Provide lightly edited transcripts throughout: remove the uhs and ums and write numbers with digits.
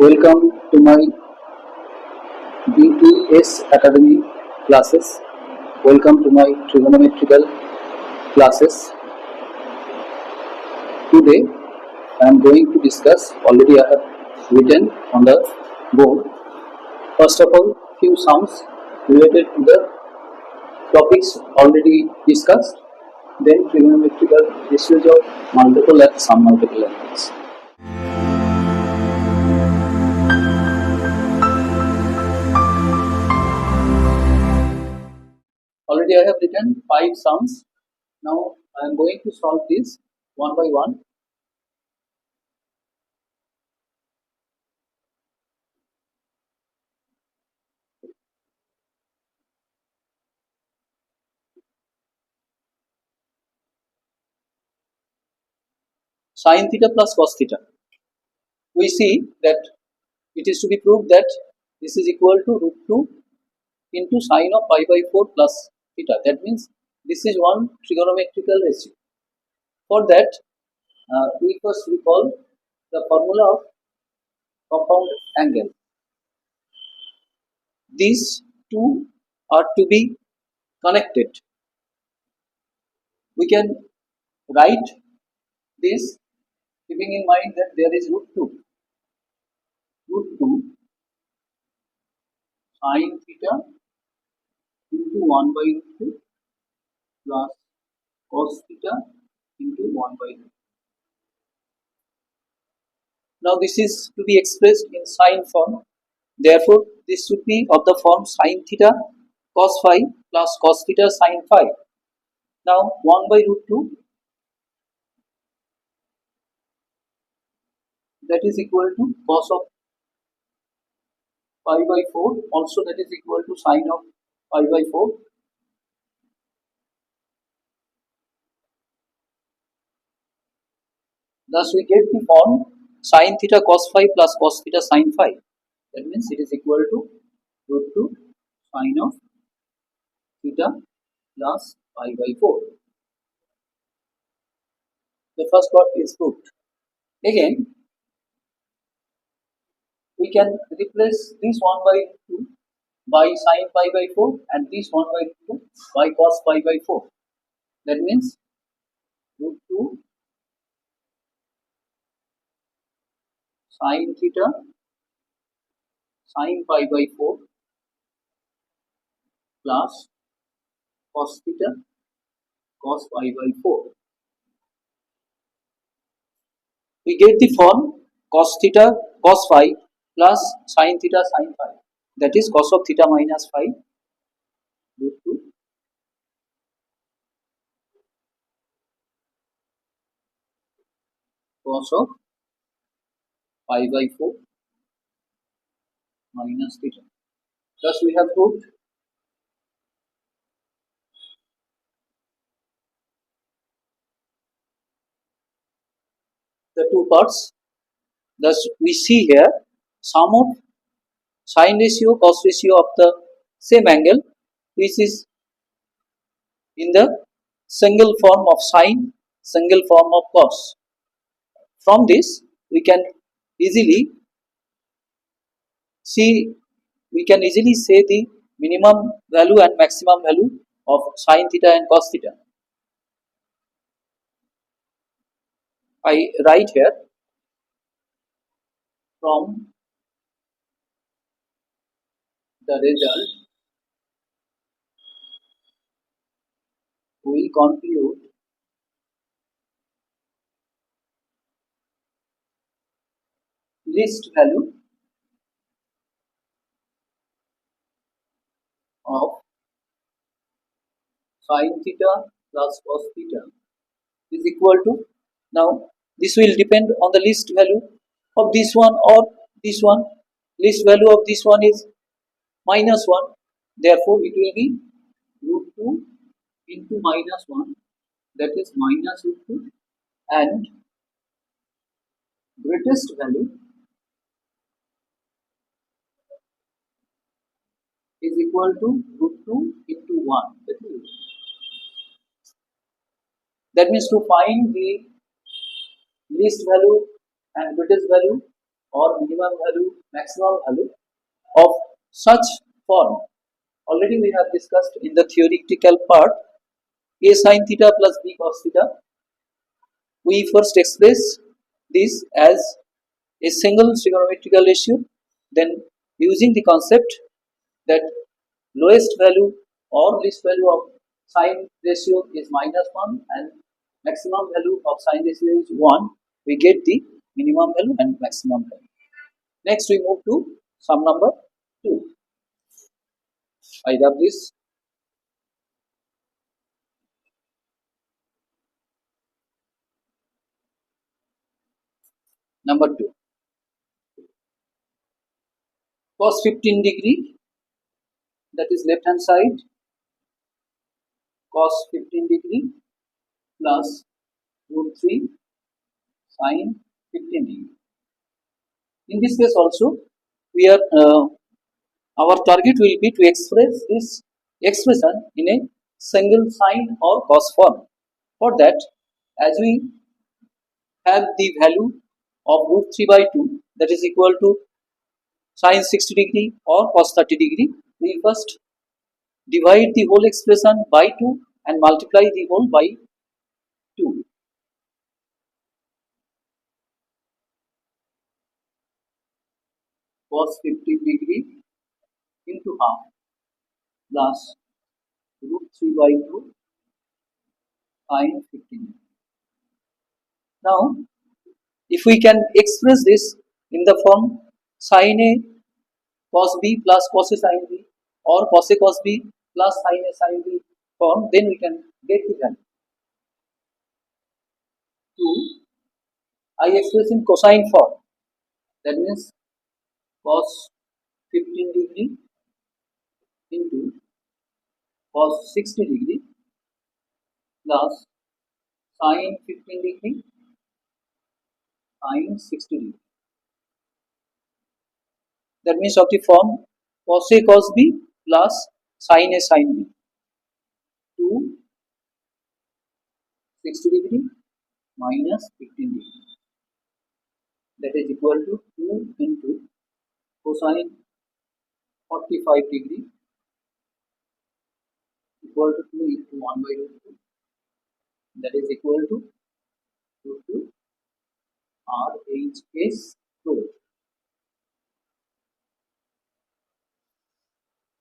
Welcome to my BTS Academy classes. Welcome to my trigonometrical classes. Today I am going to discuss, already I have written on the board. First of all, few sums related to the topics already discussed. Then trigonometrical ratios of multiple and sum multiple angles. Already I have written 5 sums. Now I am going to solve this one by one. Sin theta plus cos theta. We see that it is to be proved that this is equal to root 2 into sine of pi by 4 plus theta. That means this is one trigonometrical ratio. For that, we first recall the formula of compound angle. These two are to be connected. We can write this keeping in mind that there is root 2 sin theta into 1 by root 2 plus cos theta into 1 by root 2. Now this is to be expressed in sine form. Therefore, this should be of the form sin theta cos phi plus cos theta sin phi. Now 1 by root 2, that is equal to cos of pi by 4, also that is equal to sine of pi by 4. Thus we get the form sin theta cos phi plus cos theta sin phi. That means it is equal to root 2 sine of theta plus pi by 4. The first part is proved. Again, we can replace this 1 by 2 by sin pi by 4 and this 1 by 2 by cos pi by 4. That means root 2 sin theta sin pi by 4 plus cos theta cos pi by 4. We get the form cos theta cos phi plus sin theta sin phi, that is cos of theta minus phi root 2 cos of pi by 4 minus theta. Thus we have proved the two parts. Thus we see here sum of sine ratio cos ratio of the same angle, which is in the single form of sine, single form of cos. From this we can easily say the minimum value and maximum value of sin theta and cos theta. I write here from the result we conclude least value of sin theta plus cos theta is equal to, now this will depend on the least value of this one or this one. Least value of this one is minus 1, therefore it will be root 2 into minus 1, that is minus root 2, and greatest value is equal to root 2 into 1. That means to find the least value and greatest value, or minimum value, maximum value of such form. Already we have discussed in the theoretical part a sin theta plus b cos theta. We first express this as a single trigonometrical ratio, then using the concept that lowest value or least value of sine ratio is -1 and maximum value of sine ratio is 1, we get the minimum value and maximum value. Next we move to sum number 2. I have this. Number 2, cos 15 degree, that is left hand side, cos 15 degree plus root 3 sin 15 degree. In this case also, we are our target will be to express this expression in a single sine or cos form. For that, as we have the value of root 3 by 2, that is equal to sin 60 degree or cos 30 degree, we first divide the whole expression by 2 and multiply the whole by 2. Cos 15 degree into half plus root 3 by 2 sin 15. Now, if we can express this in the form sin A cos B plus cos A sin B or cos A cos B plus sin A sin B form, then we can get the value. 2, I express in cosine form, that means cos 15 degree into cos 60 degree plus sin 15 degree sin 60 degree. That means of the form cos A cos B plus sin A sin B. 2 60 degree minus 15 degree, that is equal to 2 into cosine 45 degree equal to 2 into 1 by root 2, that is equal to root 2 RHS square.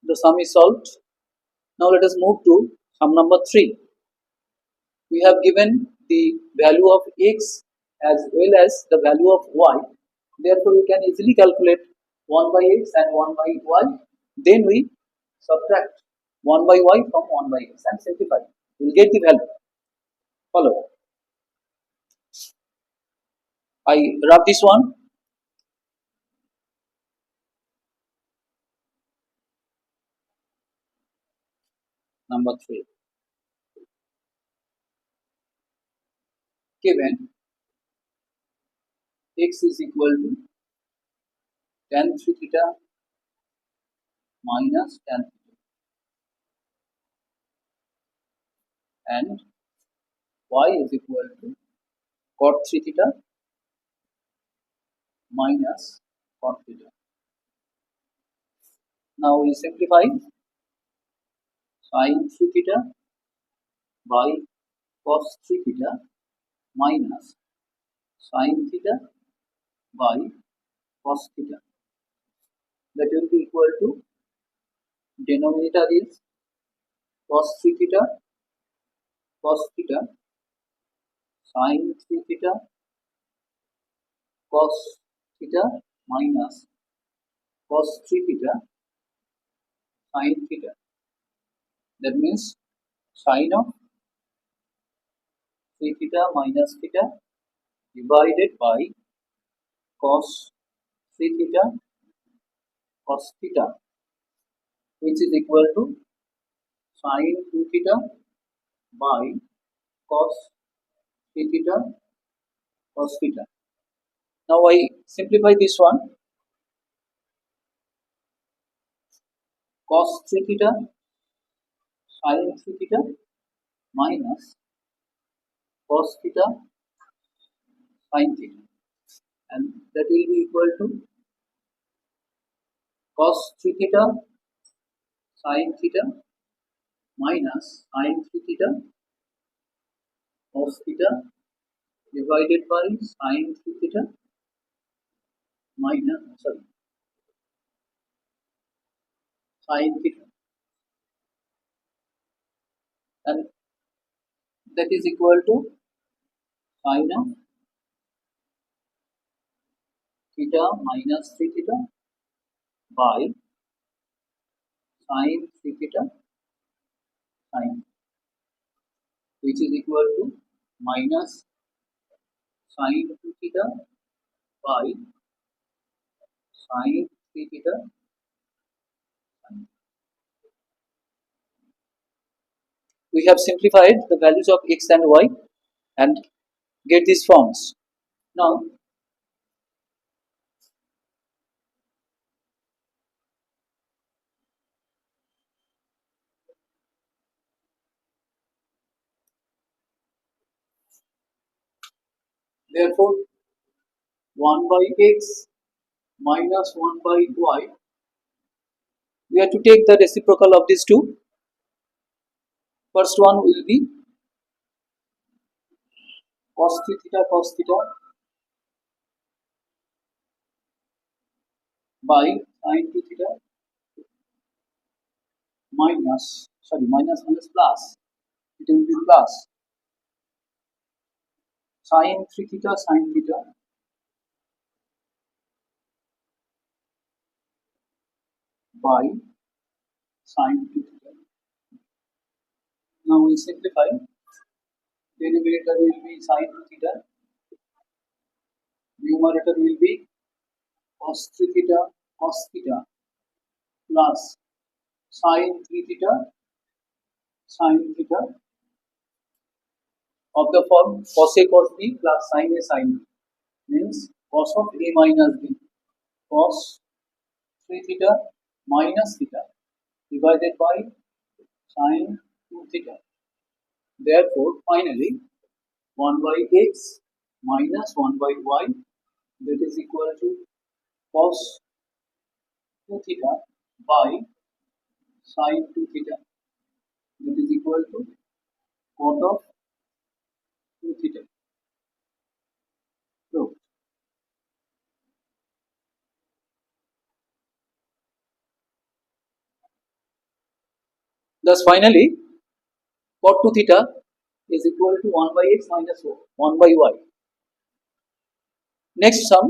The sum is solved. Now let us move to sum number 3. We have given the value of x as well as the value of y. Therefore, we can easily calculate 1 by x and 1 by y. Then we subtract 1 by y from 1 by x and simplify. We will get the value. Follow. I rub this one. Number 3. Given x is equal to tan 3 theta minus tan theta and y is equal to cot 3 theta minus cot theta. Now we simplify sin 3 theta by cos 3 theta minus sin theta by cos theta. That will be equal to, denominator is cos 3 theta sin 3 theta cos theta minus cos 3 theta sin theta. That means sin of 3 theta minus theta divided by cos 3 theta cos theta, which is equal to sin 2 theta by cos 3 theta cos theta. Now I simplify this one. Cos 3 theta sin 3 theta minus cos theta sin theta, and that will be equal to cos 3 theta sin theta minus sin 3 theta cos theta divided by sin 3 theta minus sin theta, and that is equal to sin of theta minus 3 theta by sin 3 theta sin, which is equal to minus sin 2 theta by sin 3 theta sin. We have simplified the values of x and y and get these forms. Now, therefore, 1 by x minus 1 by y, we have to take the reciprocal of these two. First one will be cos 3 theta by sin 2 theta minus plus, it will be plus sin 3 theta sin theta by sin 2 theta. Now we simplify. Denominator will be sin 2 theta, numerator will be cos 3 theta plus sin 3 theta sin theta of the form cos A cos B plus sin A sin B, means cos of A minus B, cos 3 theta minus theta divided by sin 2 theta. Therefore, finally, 1 by x minus 1 by y, that is equal to cos 2 theta by sin 2 theta, that is equal to cot of 2 theta. So, thus finally, cot 2 theta is equal to 1 by x minus 1 by y. Next sum,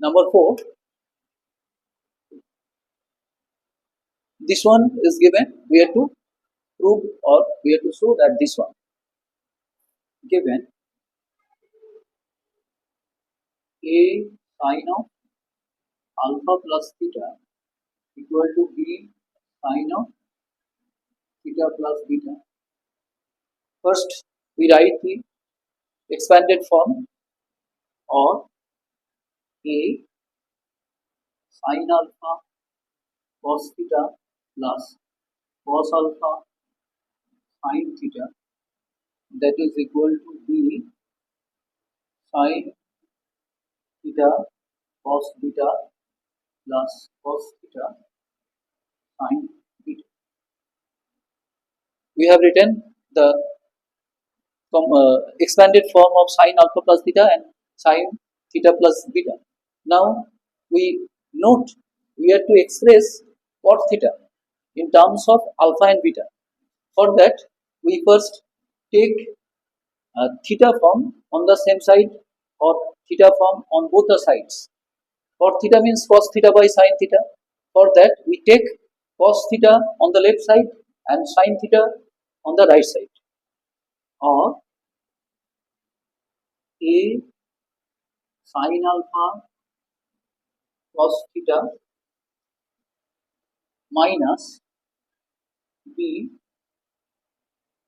number 4. This one is given. We have to prove or we have to show that this one given a sin of alpha plus theta equal to b sin of theta plus beta. First, we write the expanded form, or a sin alpha cos theta plus cos alpha sin theta, that is equal to b sin theta cos beta plus cos theta sin beta. We have written the expanded form of sin alpha plus theta and sin theta plus beta. Now we note we have to express cot theta in terms of alpha and beta. For that, we first take theta form on the same side or theta form on both the sides. Cot theta means cos theta by sin theta. For that, we take cos theta on the left side and sin theta on the right side, or a sin alpha cos theta minus b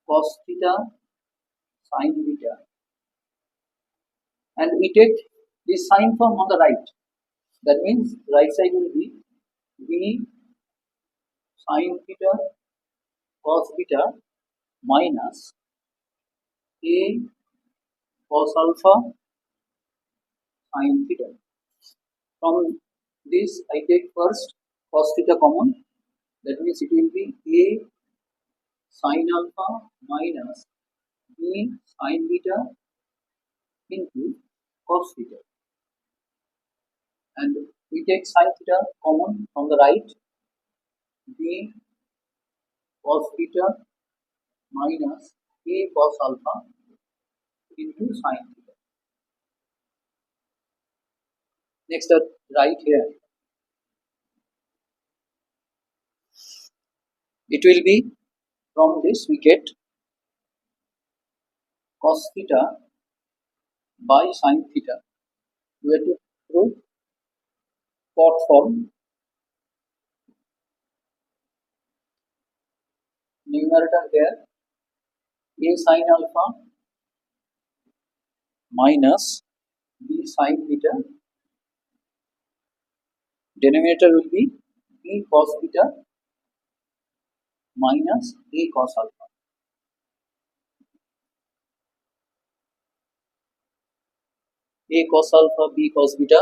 cos theta sin beta, and we take the sin form on the right. That means right side will be b sin theta cos beta minus a cos alpha sin theta. From this I take first cos theta common, that means it will be A sin alpha minus B sin beta into cos theta, and we take sin theta common from the right, B cos theta minus A cos alpha into sin theta. Next right here, it will be from this we get cos theta by sin theta. We have to prove cot form. Numerator here A sin alpha minus B sin theta. Denominator will be B cos theta minus A cos alpha. A cos alpha, B cos beta.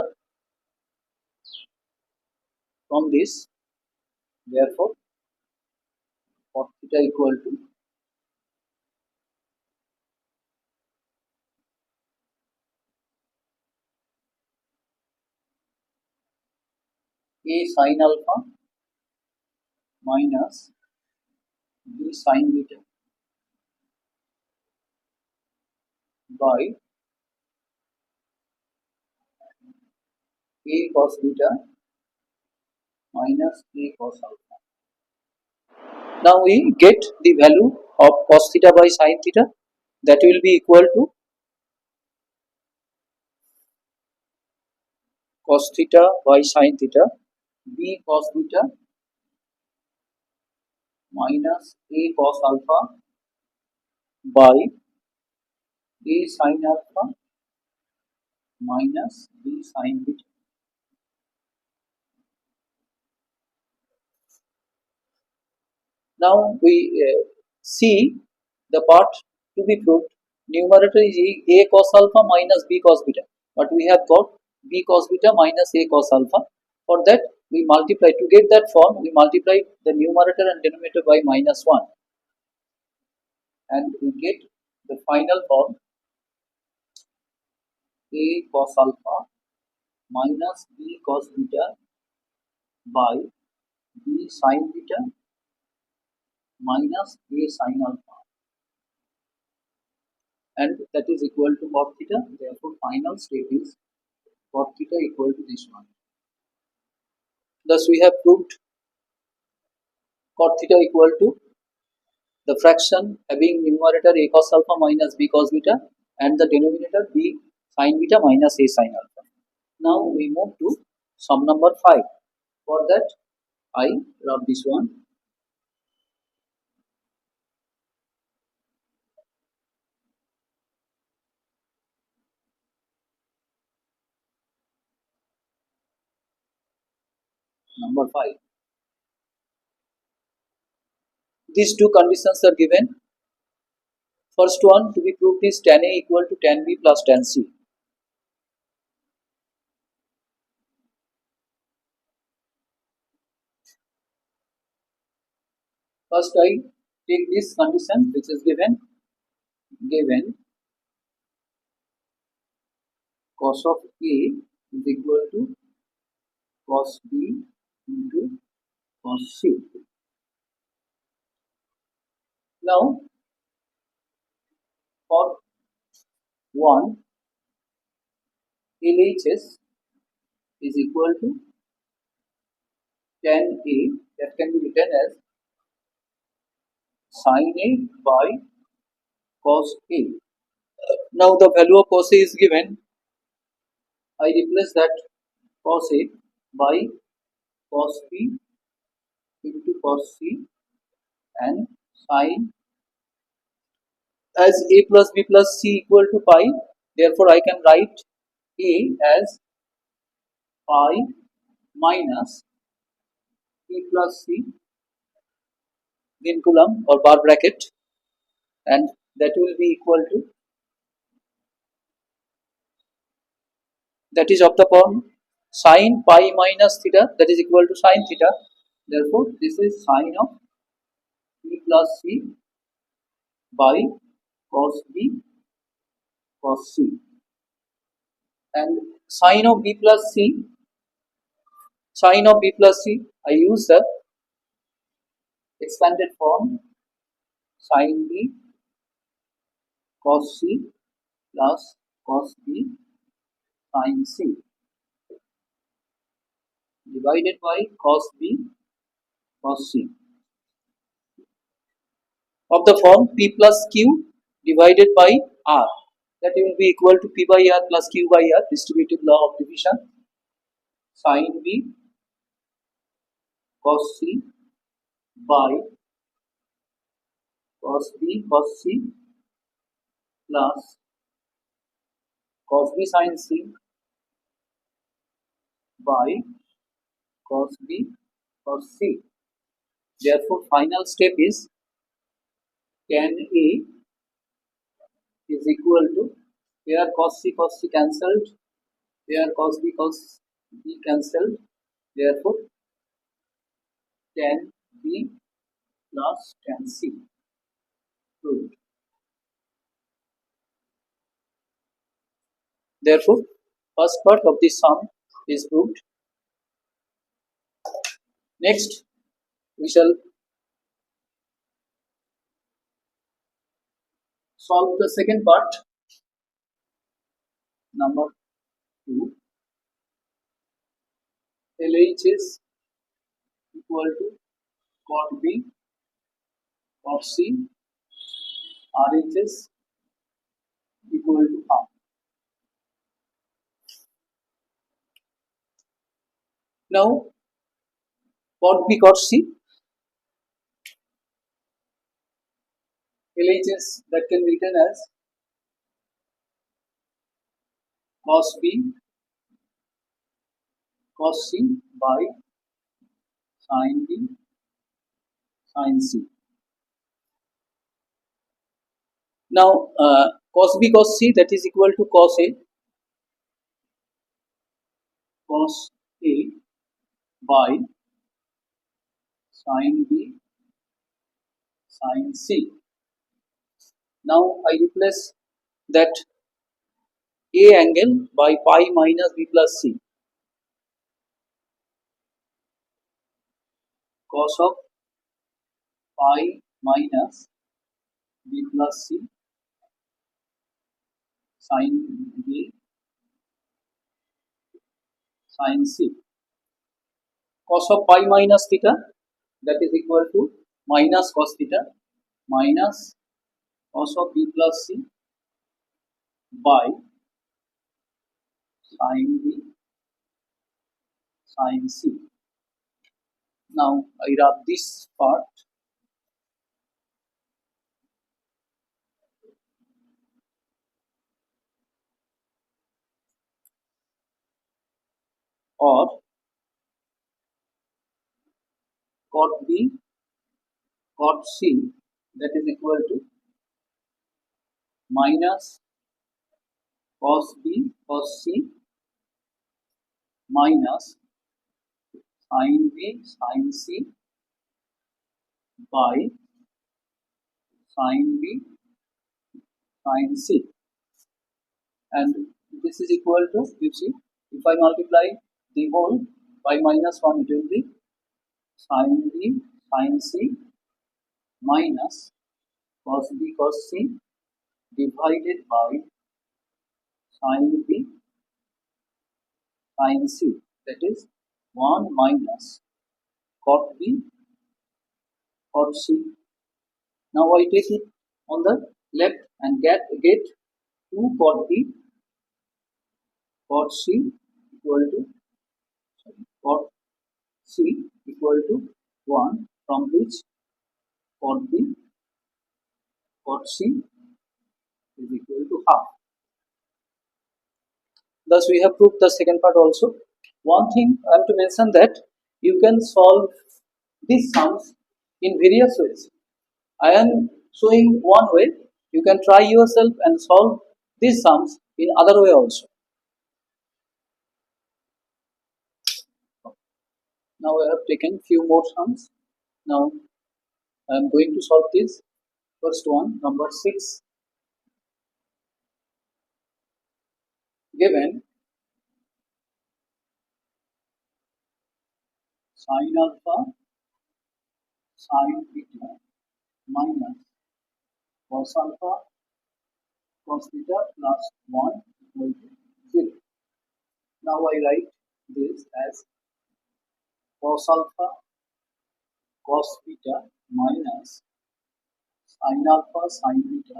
From this, therefore, cot theta equal to A sin alpha minus B sin beta by A cos beta minus A cos alpha. Now we get the value of cos theta by sin theta, that will be equal to cos theta by sin theta B cos beta minus A cos alpha by A sin alpha minus B sin beta. Now we see the part to be proved. Numerator is A cos alpha minus B cos beta, but we have got B cos beta minus A cos alpha. For that we multiply, to get that form we multiply the numerator and denominator by minus 1, and we get the final form A cos alpha minus B cos beta by B sin beta minus A sin alpha, and that is equal to cot theta. Therefore final state is cot theta equal to this one. Thus we have proved cot theta equal to the fraction having numerator A cos alpha minus B cos beta and the denominator B sin beta minus A sin alpha. Now we move to sum number 5. For that I rub this one. Number 5. These two conditions are given. First one to be proved is tan A equal to tan B plus tan C. First I take this condition which is given cos of A is equal to cos B into cos C. Now for 1, LHS is equal to tan A, that can be written as sin A by cos A. Now the value of cos A is given. I replace that cos A by cos B into cos C and sin, as A plus B plus C equal to pi. Therefore I can write A as pi minus B plus C vinculum or bar bracket, and that will be equal to that is of the form sine pi minus theta, that is equal to sine theta. Therefore, this is sine of b plus c by cos b cos c, and sine of b plus c, sine of b plus c, I use the expanded form sine b cos c plus cos b sin c divided by cos b cos c of the form p plus q divided by r, that will be equal to p by r plus q by r, distributive law of division. Sin b cos c by cos b cos c plus cos b sin c by cos b cos c. Therefore, final step is tan A is equal to, here cos c cancelled, here cos b cancelled. Therefore, tan B plus tan C proved. Therefore, first part of this sum is proved. Next, we shall solve the second part, number 2. LH is equal to cot B cot C, RH is equal to half. Now, cot B cot C, LHS that can be written as cos B cos C by sin B sin C. Now, cos B cos C, that is equal to cos A by sin B sin C. Now, I replace that A angle by pi minus B plus C. Cos of pi minus B plus C sin B sin C. Cos of pi minus theta, that is equal to minus cos theta minus cos of B plus C by sin B sin C. Now, I wrap this part or cot B cot C, that is equal to minus cos B cos C minus sin B sin C by sin B sin C, and this is equal to, you see, if I multiply the whole by minus 1, it will be sin B sin C minus cos B cos C divided by sin B sin C, that is 1 minus cot B cot C. Now, I take it on the left and get 2 cot B cot C equal to cot C equal to 1, from which cot B cot C is equal to half. Thus, we have proved the second part also. One thing I am to mention, that you can solve these sums in various ways. I am showing one way. You can try yourself and solve these sums in other way also. Now I have taken few more sums. Now I am going to solve this. First one, number 6. Given sin alpha sin beta minus cos alpha cos beta plus 1 equal to 0. Now I write this as cos alpha cos beta minus sin alpha sin beta.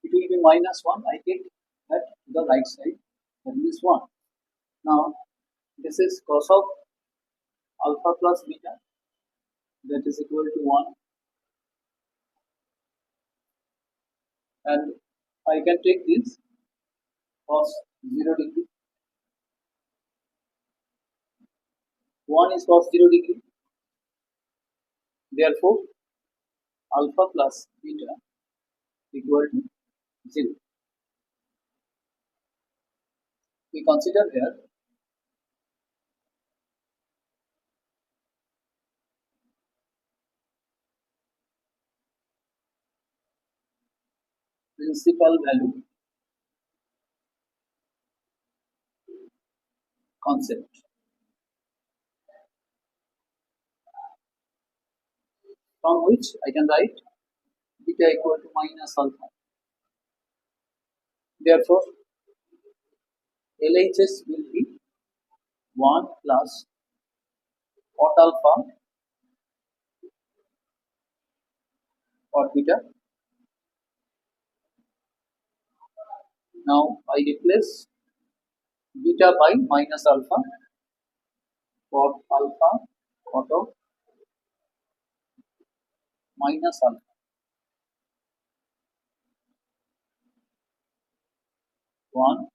It will be minus 1. I take that to the right side. That means 1. Now this is cos of alpha plus beta, that is equal to 1, and I can take this cos 0 degree. 1 is cos 0 degree. Therefore alpha plus beta equal to 0. We consider here principal value concept, from which I can write beta equal to minus alpha. Therefore LHS will be 1 plus cot alpha cot beta. Now I replace beta by minus alpha, cot alpha cot of minus alpha, 1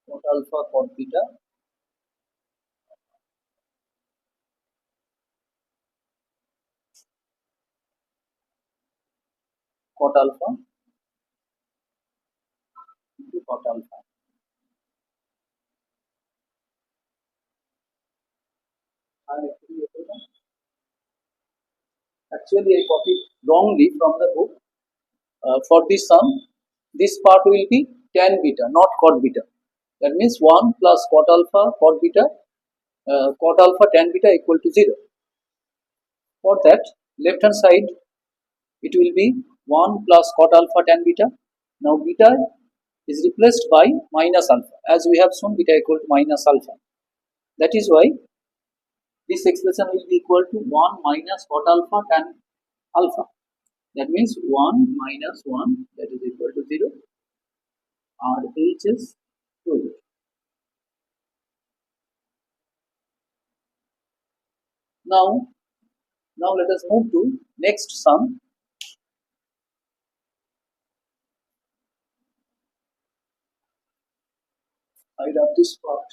cot alpha cot beta cot alpha into cot alpha. Actually I copied wrongly from the book. For this sum, this part will be tan beta, not cot beta. That means 1 plus cot alpha cot beta cot alpha tan beta equal to 0. For that, left hand side it will be 1 plus cot alpha tan beta. Now beta is replaced by minus alpha, as we have shown beta equal to minus alpha. That is why this expression will be equal to 1 minus cot alpha tan alpha. That means 1 minus 1, that is equal to 0. RHS proved. Now let us move to next sum. I wrap this part.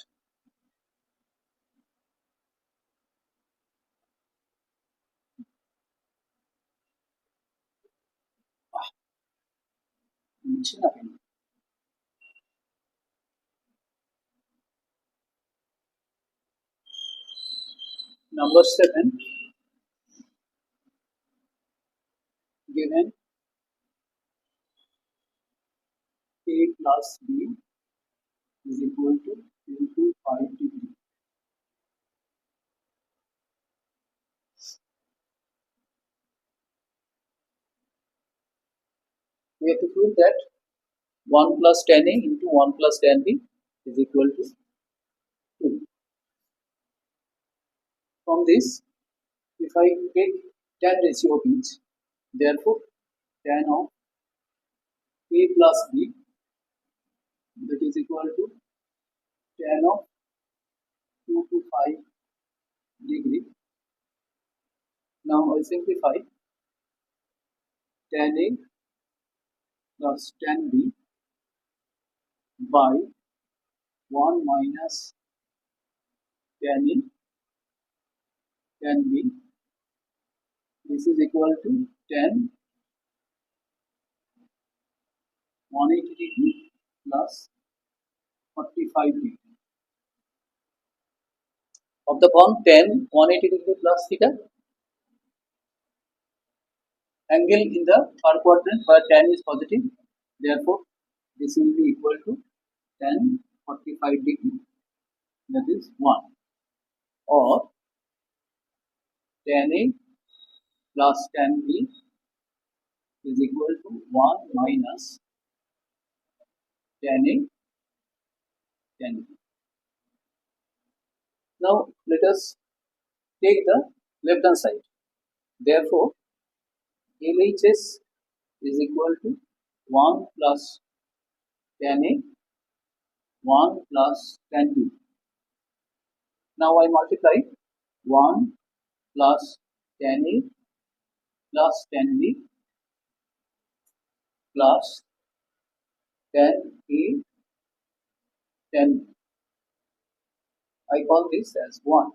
Number 7. Given A plus B is equal to 2 to 5 degree. We have to prove that 1 plus tan A into 1 plus tan B is equal to 2. From this, if I take tan ratio of each, therefore tan of A plus B, that is equal to tan of 2 to 5 degree. Now I simplify tan A plus tan B by 1 minus tan A tan B. This is equal to tan 180 degree plus 45 degree. Of the form tan 180 degree plus theta, angle in the third quadrant where tan is positive, therefore this will be equal to tan 45 degree, that is 1, or tan A plus tan B is equal to 1 minus tan A tan B. Now let us take the left hand side. Therefore, LHS is equal to 1 plus tan A, 1 plus tan B. Now I multiply 1 plus tan A plus tan B plus tan A tan B. I call this as 1.